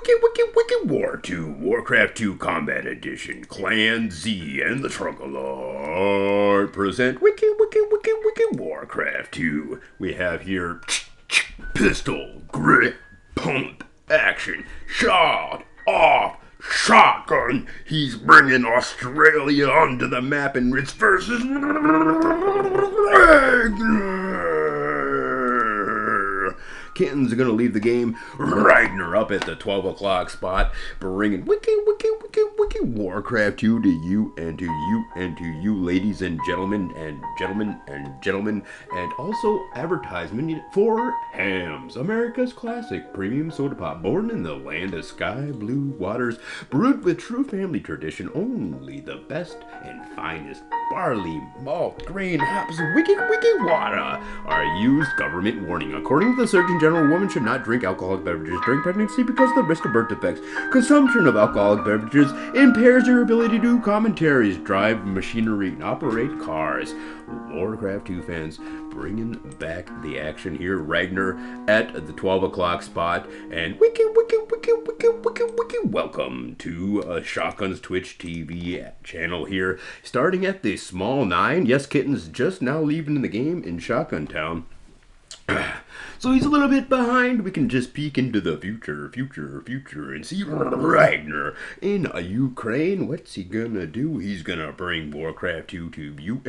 Wiki War 2, Warcraft 2 Combat Edition, Clan Z and the Trunkalord present Wiki Warcraft 2. We have here pistol, grip, pump, action, shot, off, shotgun. He's bringing Australia onto the map and it's versus ragner. Kitten's gonna leave the game. Ragnar up at the 12 o'clock spot, bringing Wiki Warcraft 2 to you and to you and to you, ladies and gentlemen, and also advertisement for Hams, America's classic premium soda pop, born in the land of sky blue waters, brewed with true family tradition. Only the best and finest barley, malt, grain, hops, wiki water are used. Government warning. According to the Surgeon General, women should not drink alcoholic beverages during pregnancy because of the risk of birth defects. Consumption of alcoholic beverages impairs your ability to do commentaries, drive machinery, and operate cars. Warcraft 2 fans bringing back the action here. Ragnar at the 12 o'clock spot. And wiki, welcome to Shotgun's Twitch TV channel here. Starting at the small 9. Yes, Kitten's just now leaving the game in Shotgun Town. So he's a little bit behind. We can just peek into the future, and see Ragnar in Ukraine. What's he gonna do? He's gonna bring Warcraft 2 to you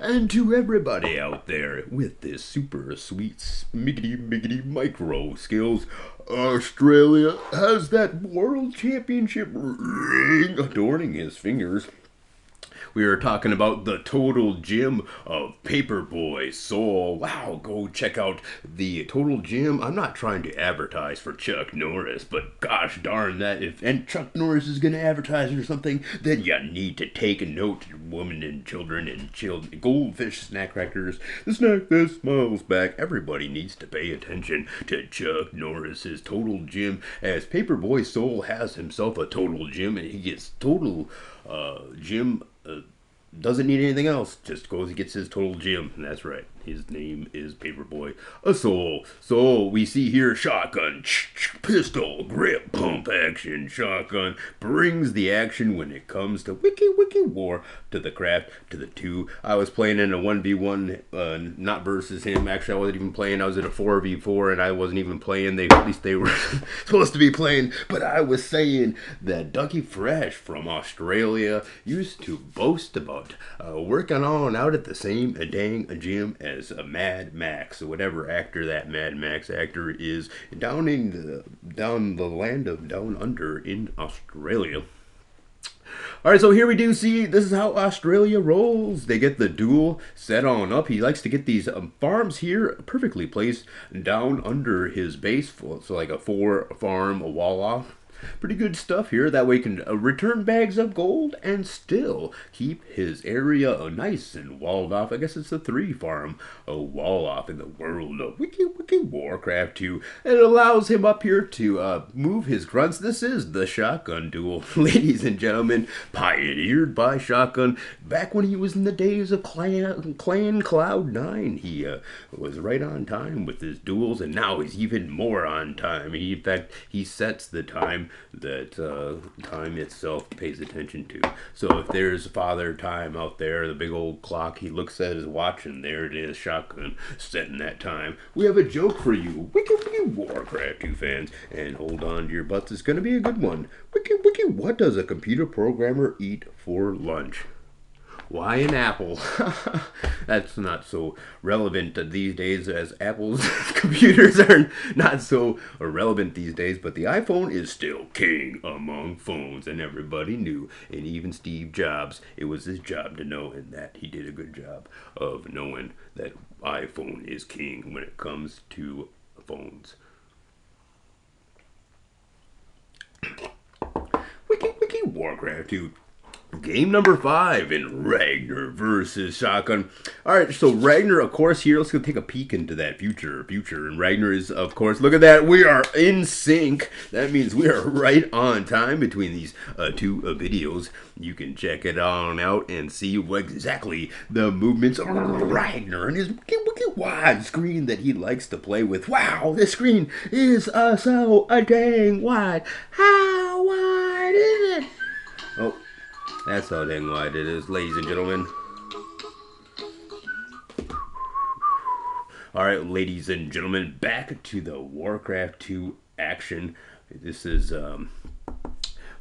and to everybody out there with this super sweet, smiggity micro skills. Australia has that world championship ring adorning his fingers. We are talking about the Total Gym of Paperboy Soul. Wow, go check out the Total Gym. I'm not trying to advertise for Chuck Norris, but gosh darn that, if Chuck Norris is going to advertise or something, then you need to take a note, women and children and goldfish snack crackers. The snack that smiles back. Everybody needs to pay attention to Chuck Norris's Total Gym, as Paperboy Soul has himself a Total Gym, and he gets Total Gym. Doesn't need anything else. Just goes and gets his Total Gym. And that's right. His name is Paperboy Soul. So we see here shotgun, pistol, grip, pump action. Shotgun brings the action when it comes to wiki war, to the craft, to the 2. I was playing in a 1v1, not versus him. Actually, I wasn't even playing. I was in a 4v4 and I wasn't even playing. At least they were supposed to be playing. But I was saying that Ducky Fresh from Australia used to boast about working on out at the same dang gym as Mad Max, or whatever actor that Mad Max actor is, down the land of Down Under in Australia. Alright, so here we do see, this is how Australia rolls. They get the duel set on up. He likes to get these farms here perfectly placed down under his base. So like a 4-farm, a wall off. Pretty good stuff here. That way he can return bags of gold and still keep his area nice and walled off. I guess it's a 3-farm wall off in the world of wiki Warcraft 2. And it allows him up here to move his grunts. This is the shotgun duel, ladies and gentlemen, pioneered by Shotgun back when he was in the days of Clan Cloud 9. He was right on time with his duels, and now he's even more on time. In fact, he sets the time that time itself pays attention to. So if there's Father Time out there, the big old clock, he looks at his watch and there it is, Shotgun setting that time. We have a joke for you, wiki Warcraft 2 fans, and hold on to your butts, it's going to be a good one. Wiki, what does a computer programmer eat for lunch? Why an apple? That's not so relevant these days, as Apple's computers are not so relevant these days, but the iPhone is still king among phones, and everybody knew, and even Steve Jobs, it was his job to know, and that he did a good job of knowing that iPhone is king when it comes to phones. Wiki Warcraft 2. Game number 5 in Ragner versus Shotgun. Alright, so Ragner, of course, here, let's go take a peek into that future. And Ragner is, of course, look at that, we are in sync. That means we are right on time between these two videos. You can check it on out and see what exactly the movements of Ragner and his wide screen that he likes to play with. Wow, this screen is so dang wide. How wide is it? Oh. That's how dang wide it is, ladies and gentlemen. Alright, ladies and gentlemen, back to the Warcraft 2 action. This is,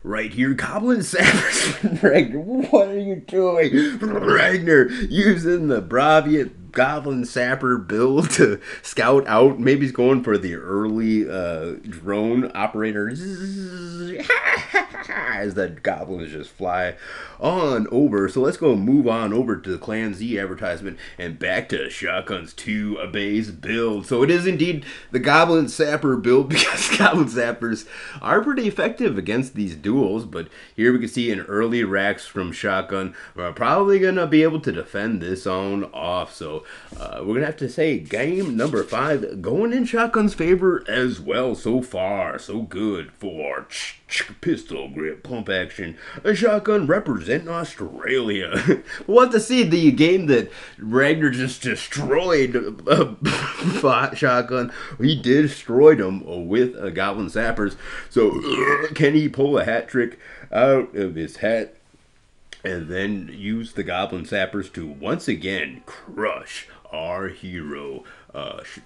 right here, Goblin Sappers. Ragnar, what are you doing? Ragnar using the Braviat Goblin Sapper build to scout out. Maybe he's going for the early drone operator. As the goblins just fly on over. So let's go move on over to the Clan Z advertisement and back to Shotgun's 2 base build. So it is indeed the Goblin Sapper build because Goblin Sappers are pretty effective against these duels. But here we can see an early racks from Shotgun. We're probably going to be able to defend this on off. So we're going to have to say game number 5 going in Shotgun's favor as well. So far, so good for pistol grip pump action. A Shotgun representing Australia. We'll have to see the game that Ragnar just destroyed Shotgun. He destroyed him with Goblin Sappers. So can he pull a hat trick out of his hat and then use the Goblin Sappers to once again crush our hero?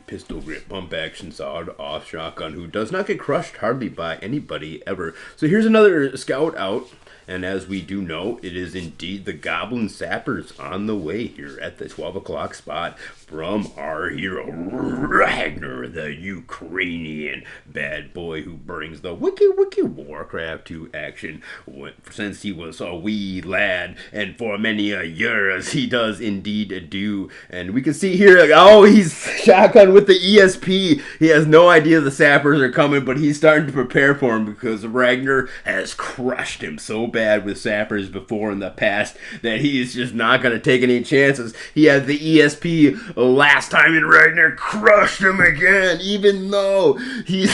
Pistol grip pump action sawed off Shotgun, who does not get crushed hardly by anybody ever. So here's another scout out, and as we do know, it is indeed the Goblin Sappers on the way here at the 12 o'clock spot from our hero Ragnar, the Ukrainian bad boy who brings the wiki Warcraft to action since he was a wee lad, and for many a years he does indeed do. And we can see here, oh, he's Shotgun with the ESP. He has no idea the Sappers are coming, but he's starting to prepare for him because Ragnar has crushed him so bad with Sappers before in the past that he's just not going to take any chances. He had the ESP last time and Ragnar crushed him again, even though he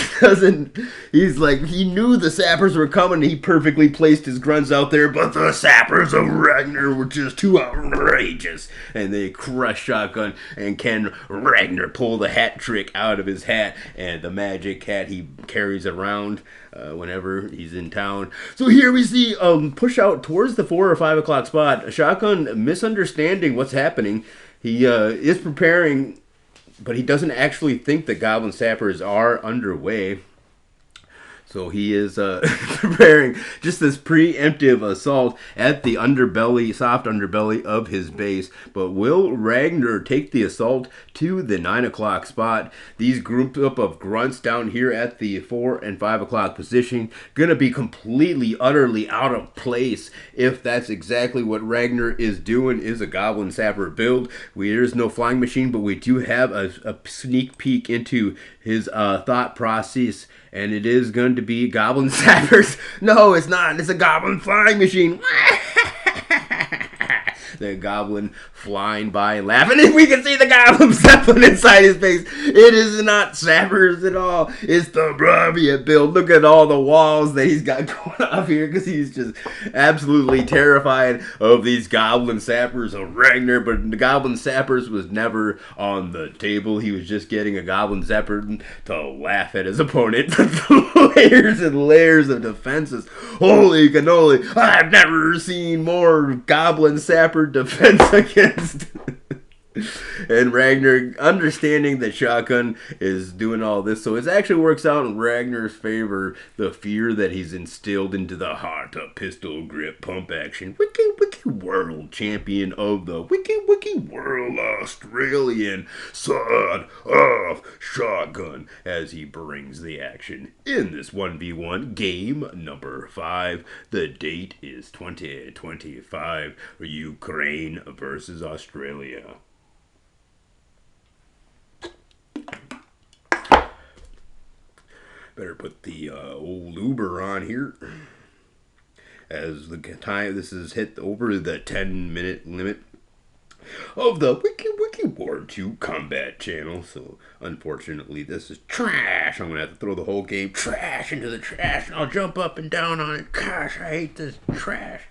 knew the Sappers were coming. He perfectly placed his grunts out there, but the Sappers of Ragnar were just too outrageous, and they crushed Shotgun. And can Ragnar pull the hat trick out of his hat, and the magic hat he carries around whenever he's in town. So here we see push out towards the 4 or 5 o'clock spot. Shotgun misunderstanding what's happening. He is preparing, but he doesn't actually think the Goblin Sappers are underway. So he is preparing just this preemptive assault at the underbelly, soft underbelly of his base. But will Ragnar take the assault to the 9 o'clock spot? These group up of grunts down here at the 4 and 5 o'clock position going to be completely, utterly out of place if that's exactly what Ragnar is doing, is a Goblin Sapper build. There's no flying machine, but we do have a sneak peek into his thought process. And it is going to be Goblin Sappers. No, it's not. It's a Goblin flying machine. The Goblin flying by and laughing. And we can see the Goblin Zeppelin inside his face. It is not Sappers at all. It's the Braviat build. Look at all the walls that he's got going off here because he's just absolutely terrified of these Goblin Sappers of Ragnar. But the Goblin Sappers was never on the table. He was just getting a Goblin Zapper to laugh at his opponent. Layers and layers of defenses. Holy cannoli. I've never seen more Goblin Sapper defense against. And Ragnar understanding that Shotgun is doing all this, so it actually works out in Ragnar's favor, the fear that he's instilled into the heart of pistol grip pump action. Wiki world champion of the wiki world Australian sawed off Shotgun as he brings the action in this 1v1 game number 5. The date is 2025, Ukraine versus Australia. Better put the old Uber on here. as the time this is hit over the 10-minute limit of the Wiki War 2 Combat channel. So unfortunately this is trash. I'm gonna have to throw the whole game trash into the trash and I'll jump up and down on it. Gosh, I hate this trash.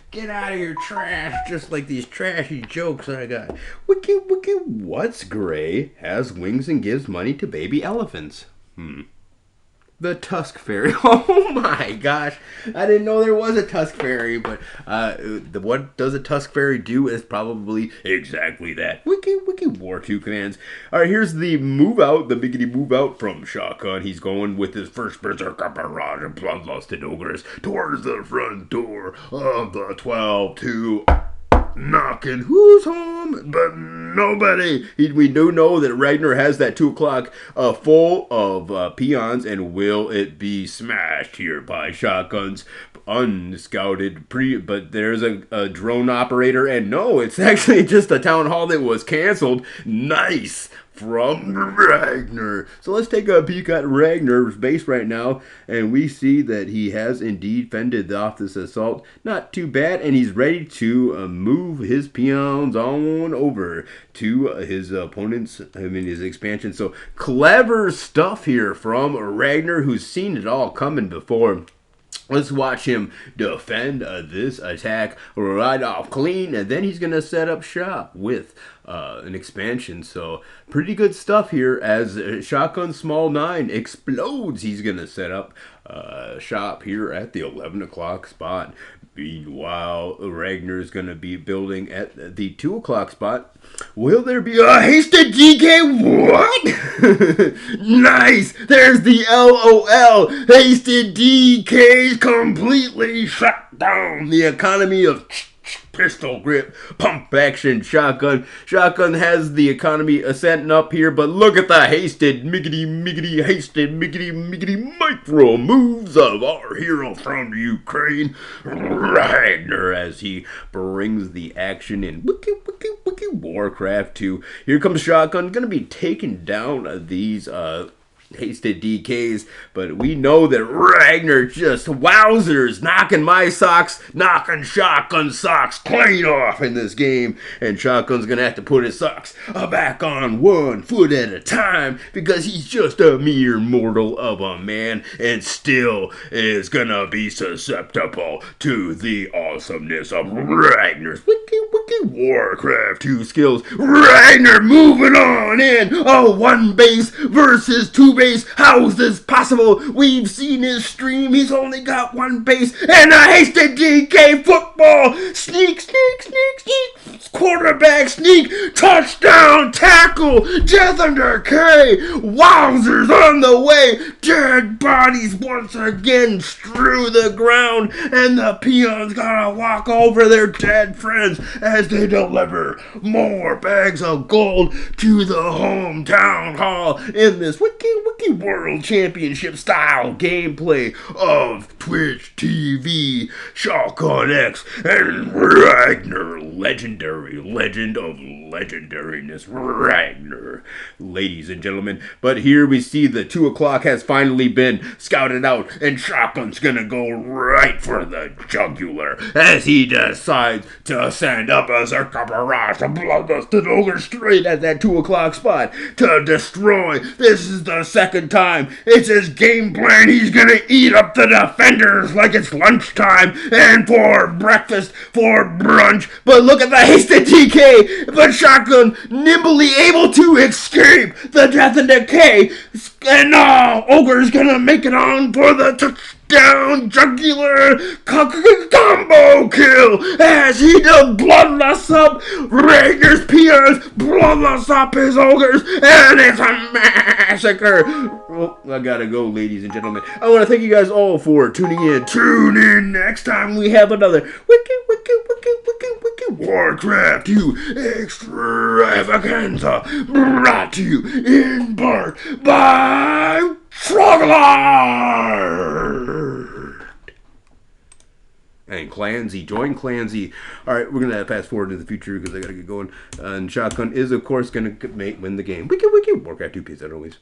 Get out of here, trash. Just like these trashy jokes I got. Wiki what's gray, has wings and gives money to baby elephants? The Tusk Fairy. Oh my gosh. I didn't know there was a Tusk Fairy, but what does a Tusk Fairy do is probably exactly that. Wiki War 2 commands. Alright, here's the move out, the biggity move out from Shotgun. He's going with his first berserker barrage of bloodlusted ogres towards the front door of the 12-2. Knocking, who's home? But nobody. We do know that Ragnar has that 2 o'clock full of peons, and will it be smashed here by Shotgun's unscouted but there's a drone operator, and no, it's actually just a town hall that was canceled. Nice from Ragnar. So let's take a peek at Ragnar's base right now, and we see that he has indeed fended off this assault. Not too bad, and he's ready to move his peons on over to his opponent's, his expansion. So clever stuff here from Ragnar, who's seen it all coming before. Let's watch him defend this attack right off clean, and then he's going to set up shop with an expansion. So pretty good stuff here as Shotgun Small 9 explodes. He's going to set up shop here at the 11 o'clock spot. Meanwhile, Ragnar's going to be building at the 2 o'clock spot. Will there be a hasted DK? What? Nice! There's the LOL. Hasted DKs completely shut down the economy of pistol grip, pump action shotgun. Shotgun has the economy ascending up here, but look at the hasted miggity micro moves of our hero from Ukraine, Ragnar, as he brings the action in Wiki Warcarft 2. Here comes Shotgun, gonna be taking down these hasted DKs, but we know that Ragnar just wowzers, knocking Shotgun socks clean off in this game, and Shotgun's gonna have to put his socks back on 1 foot at a time, because he's just a mere mortal of a man, and still is gonna be susceptible to the awesomeness of Ragnar's Wiki Warcarft 2 skills. Ragnar moving on in a 1 base versus 2 base. How's this possible? We've seen his stream. He's only got 1 base and a hasted DK football. Sneak. Quarterback sneak. Touchdown tackle. Death under K. Wowzers on the way. Dead bodies once again strew the ground, and the peons gotta walk over their dead friends as they deliver more bags of gold to the hometown hall in this Wiki World Championship style gameplay of Twitch TV, Shotgun X, and Ragnar, legendary legend of legendariness, Ragnar, ladies and gentlemen. But here we see the 2 o'clock has finally been scouted out, and Shotgun's gonna go right for the jugular as he decides to send up a Berserker barrage of bloodlusted ogre straight at that 2 o'clock spot to destroy. This is the second time. It's his game plan. He's gonna eat up the defenders like it's lunchtime and for breakfast, for brunch. But look at the hasted DK. But Shotgun nimbly able to escape the death and decay. And now Ogre's gonna make it on for the touchdown jugular combo kill as he does bloodlust up Ragnar's peers, bloodlust up his ogres, and it's a massacre. Well, I gotta go, ladies and gentlemen. I want to thank you guys all for tuning in. Tune in next time we have another Wiki Warcarft 2 extravaganza, brought to you in part by Frogler and Clansy. Join Clansy. Alright, we're gonna fast forward to the future because I gotta get going. And Shotgun is, of course, gonna win the game. Wiki Warcarft 2. Peace out, always.